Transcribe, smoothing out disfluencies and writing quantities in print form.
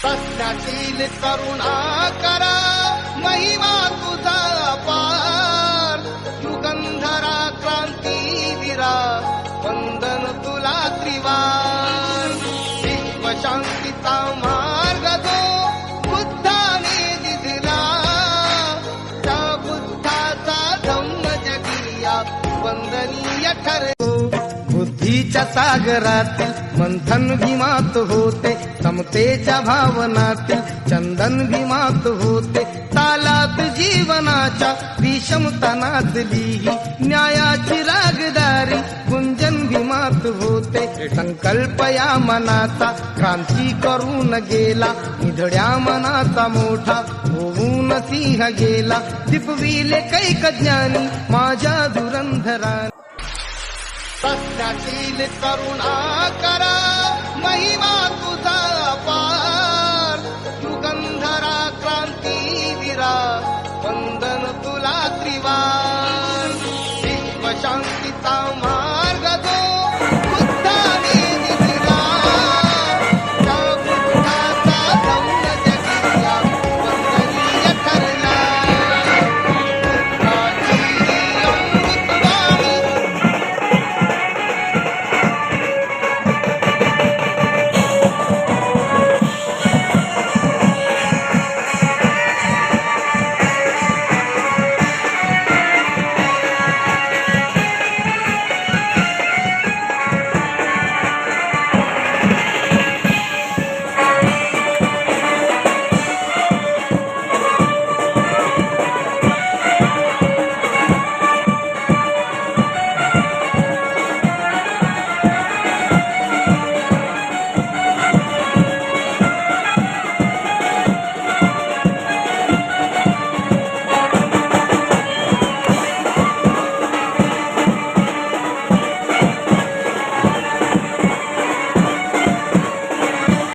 सत्यातील करुणा करा महिमा तुझा अपार युगंधरा क्रांतीवीरा वंदन तुला त्रिवार विश्व शांतीचा मार्ग जो बुद्धाने दिला त्या बुद्धाचा धम्म जगिया वंदनीय ठरतो बुद्धीच्या सागरातील मंथन भीमात होते समतेच्या भावनातील चंदन भीमात होते तालात जीवनाच्या विषमतनातली न्यायाची रागदारी गुंजन भीमात होते संकल्प या मनाचा क्रांती करून गेला निधड्या मनाचा मोठा होऊन सिंह गेला दिपविले कैक ज्ञानी माझ्या धुरंधरा सत्यातील करुणा करा महिमा